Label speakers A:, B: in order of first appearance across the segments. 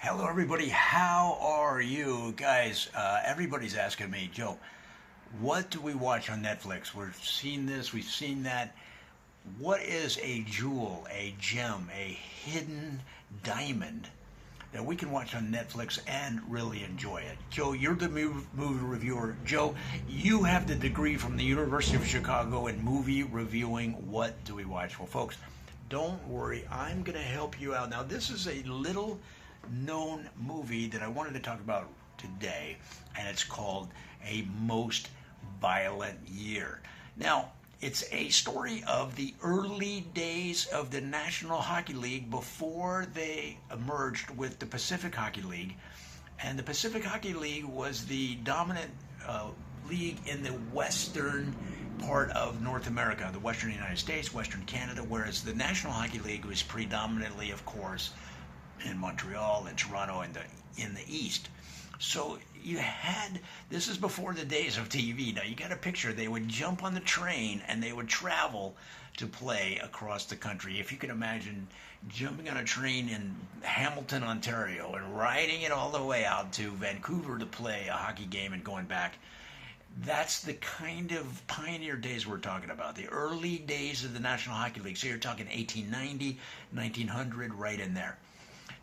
A: Hello, everybody. How are you guys? Everybody's asking me, Joe, what do we watch on Netflix? We've seen this, we've seen that. What is a jewel, a gem, a hidden diamond that we can watch on Netflix and really enjoy it? Joe, you're the movie reviewer. Joe, you have the degree from the University of Chicago in movie reviewing. What do we watch? Well, folks, don't worry. I'm going to help you out. Now, this is a little known movie that I wanted to talk about today, and it's called A Most Violent Year. Now, it's a story of the early days of the National Hockey League before they emerged with the Pacific Hockey League. And the Pacific Hockey League was the dominant league in the western part of North America, the western United States, western Canada, whereas the National Hockey League was predominantly, of course, in Montreal and Toronto and in the East. So you had, this is before the days of TV. Now you got a picture, they would jump on the train and they would travel to play across the country. If you can imagine jumping on a train in Hamilton, Ontario and riding it all the way out to Vancouver to play a hockey game and going back. That's the kind of pioneer days we're talking about, the early days of the National Hockey League. So you're talking 1890, 1900, right in there.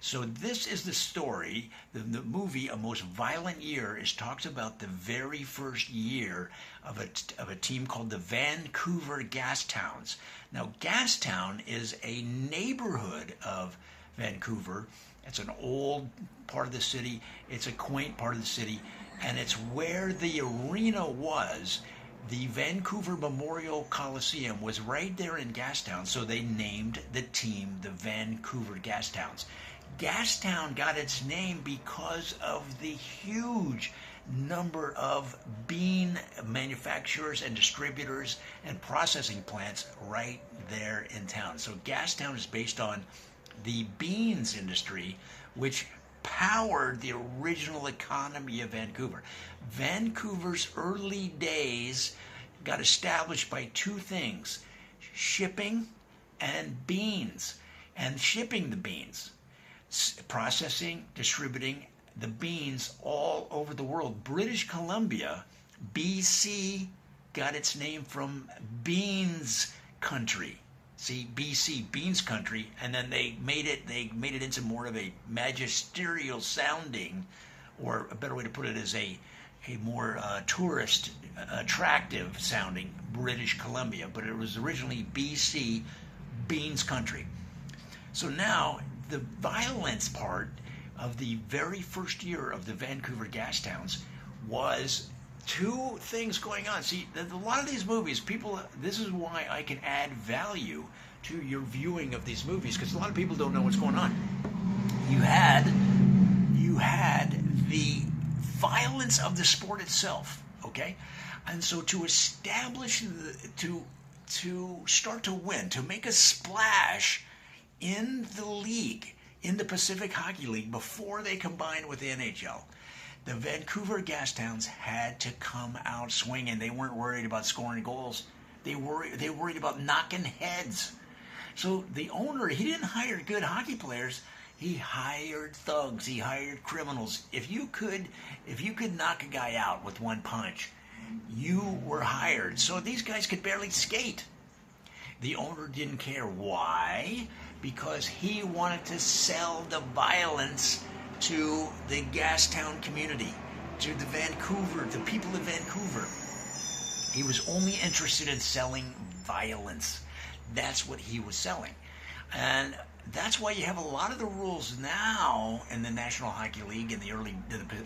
A: So this is the story. The movie, A Most Violent Year, talks about the very first year of a team called the Vancouver Gastowns. Now, Gastown is a neighborhood of Vancouver. It's an old part of the city. It's a quaint part of the city. And it's where the arena was. The Vancouver Memorial Coliseum was right there in Gastown, so they named the team the Vancouver Gastowns. Gastown got its name because of the huge number of bean manufacturers and distributors and processing plants right there in town. So Gastown is based on the beans industry, which powered the original economy of Vancouver. Vancouver's early days got established by two things: shipping and beans, and shipping the beans, processing, distributing the beans all over the world. British Columbia, BC, got its name from beans country. See, BC, beans country, and then they made it into more of a magisterial sounding, or a better way to put it is a more tourist attractive sounding British Columbia, but it was originally BC, beans country. So now the violence part of the very first year of the Vancouver Gastowns was two things going on. See, a lot of these movies, people, this is why I can add value to your viewing of these movies, because a lot of people don't know what's going on. You had the violence of the sport itself, okay? And so to establish, to start to win, to make a splash in the league, in the Pacific Hockey League, before they combined with the NHL, the Vancouver Gastowns had to come out swinging. They weren't worried about scoring goals. They worried about knocking heads. So the owner, he didn't hire good hockey players. He hired thugs. He hired criminals. If you could knock a guy out with one punch, you were hired. So these guys could barely skate. The owner didn't care. Why? Because he wanted to sell the violence to the Gastown community, to the people of Vancouver. He was only interested in selling violence. That's what he was selling. And that's why you have a lot of the rules now in the National Hockey League and the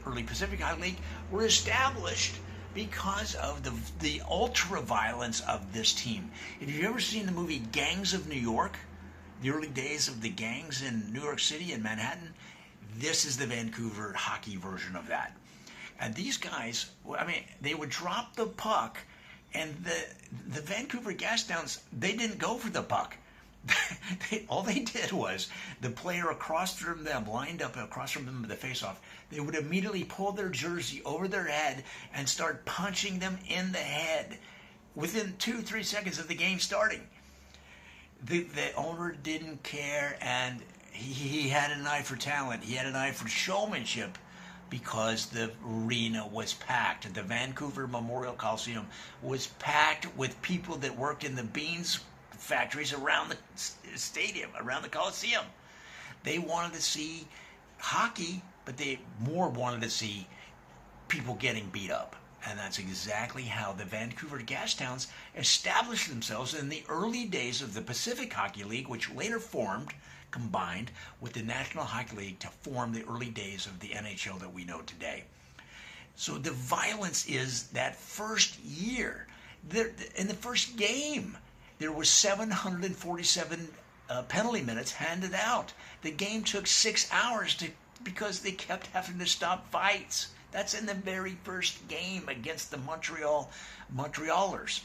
A: early Pacific Hockey League were established because of the ultra violence of this team. Have you ever seen the movie Gangs of New York? The early days of the gangs in New York City and Manhattan? This is the Vancouver hockey version of that. And these guys, I mean, they would drop the puck, and the Vancouver Gastowns, they didn't go for the puck. All they did was, the player across from them, lined up across from them with the faceoff, they would immediately pull their jersey over their head and start punching them in the head within 2-3 seconds of the game starting. The owner didn't care, and he had an eye for talent. He had an eye for showmanship because the arena was packed. The Vancouver Memorial Coliseum was packed with people that worked in the beans factories around the stadium, around the Coliseum. They wanted to see hockey, but they more wanted to see people getting beat up. And that's exactly how the Vancouver Gastowns established themselves in the early days of the Pacific Hockey League, which later combined with the National Hockey League to form the early days of the NHL that we know today. So the violence is that first year. In the first game, there was 747 penalty minutes handed out. The game took 6 hours because they kept having to stop fights. That's in the very first game against the Montrealers,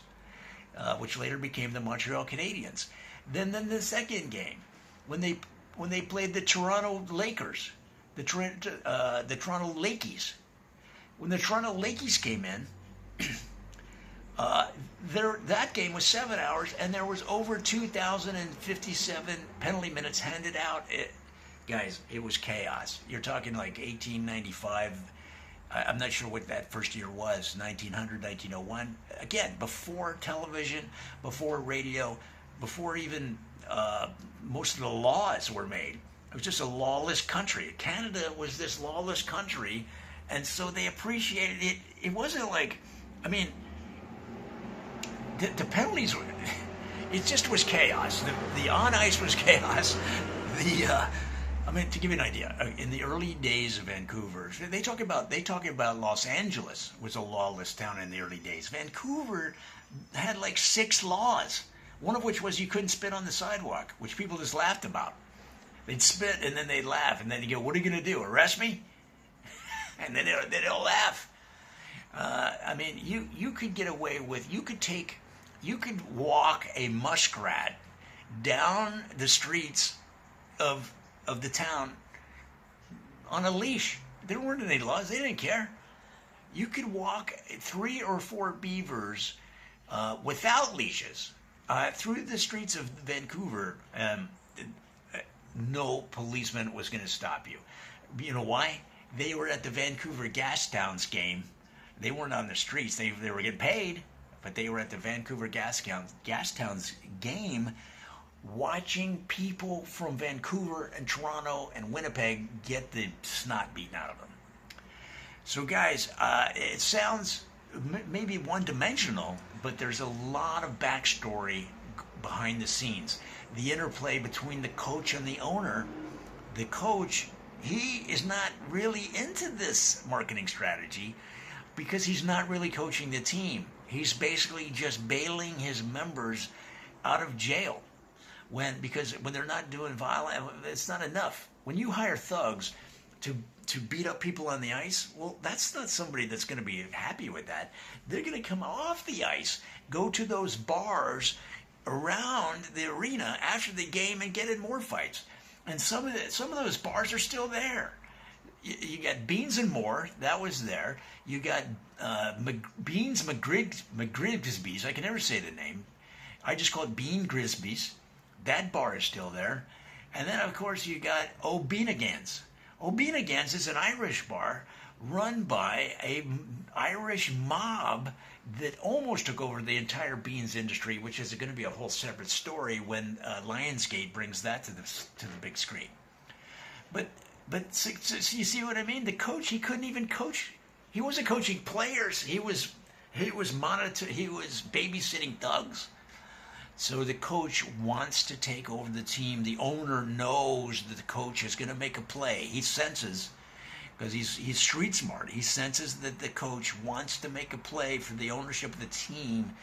A: which later became the Montreal Canadiens. Then the second game, when they played the Toronto Lakers, the Toronto Lakies. When the Toronto Lakies came in, that game was 7 hours, and there was over 2,057 penalty minutes handed out. Guys, it was chaos. You're talking like 1895. I'm not sure what that first year was, 1900, 1901. Again, before television, before radio, before even most of the laws were made. It was just a lawless country. Canada was this lawless country, and so they appreciated it. It wasn't like, I mean, the penalties were, it just was chaos. The on ice was chaos. To give you an idea, in the early days of Vancouver, they talk about Los Angeles was a lawless town in the early days. Vancouver had like 6 laws, one of which was you couldn't spit on the sidewalk, which people just laughed about. They'd spit and then they'd laugh, and then you go, "What are you going to do? Arrest me?" And then they'll laugh. You could get away with, you could walk a muskrat down the streets of the town on a leash. There weren't any laws. They didn't care. You could walk 3 or 4 beavers without leashes through the streets of Vancouver. No policeman was going to stop you. You know why? They were at the Vancouver Gastowns game. They weren't on the streets. They were getting paid, but they were at the Vancouver Gastowns game, watching people from Vancouver and Toronto and Winnipeg get the snot beaten out of them. So guys, it sounds maybe one-dimensional, but there's a lot of backstory behind the scenes. The interplay between the coach and the owner. The coach, he is not really into this marketing strategy because he's not really coaching the team. He's basically just bailing his members out of jail. Because when they're not doing violent, it's not enough. When you hire thugs to beat up people on the ice, well, that's not somebody that's going to be happy with that. They're going to come off the ice, go to those bars around the arena after the game and get in more fights. And some of those bars are still there. You got Beans and More, that was there. You got Beans McGrisby's. I can never say the name. I just call it Bean Grisby's. That bar is still there. And then, of course, you got O'Beanagans. O'Beanagans is an Irish bar run by an Irish mob that almost took over the entire beans industry, which is going to be a whole separate story when Lionsgate brings that to the big screen. But so you see what I mean? The coach, he couldn't even coach. He wasn't coaching players. He was babysitting thugs. So the coach wants to take over the team. The owner knows that the coach is going to make a play. He senses, because he's street smart, he senses that the coach wants to make a play for the ownership of the team,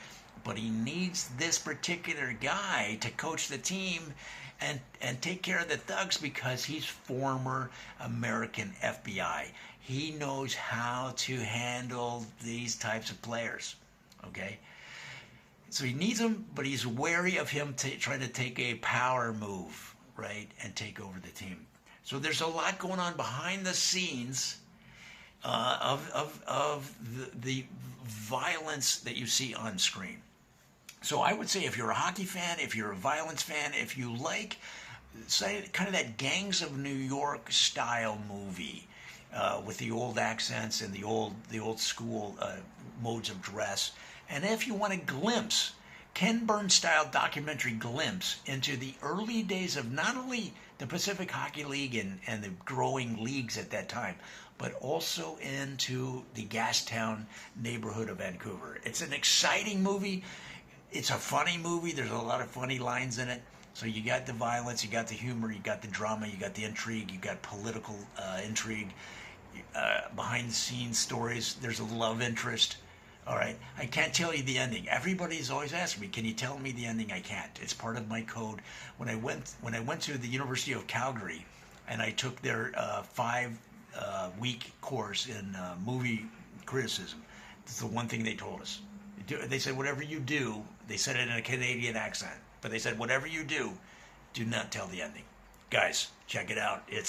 A: but he needs this particular guy to coach the team and take care of the thugs because he's former American FBI. He knows how to handle these types of players, okay? So he needs him, but he's wary of him trying to take a power move, right, and take over the team. So there's a lot going on behind the scenes of the violence that you see on screen. So I would say if you're a hockey fan, if you're a violence fan, if you like say kind of that Gangs of New York style movie with the old accents and the old school modes of dress. And if you want a glimpse, Ken Burns style documentary glimpse into the early days of not only the Pacific Hockey League and the growing leagues at that time, but also into the Gastown neighborhood of Vancouver. It's an exciting movie. It's a funny movie. There's a lot of funny lines in it. So you got the violence, you got the humor, you got the drama, you got the intrigue, you got political intrigue, behind the scenes stories. There's a love interest. All right, I can't tell you the ending. Everybody's always asking me, "Can you tell me the ending?" I can't. It's part of my code. When I went to the University of Calgary, and I took their 5-week course in movie criticism, it's the one thing they told us. They said, "Whatever you do," they said it in a Canadian accent, but they said, "Whatever you do, do not tell the ending." Guys, check it out. It's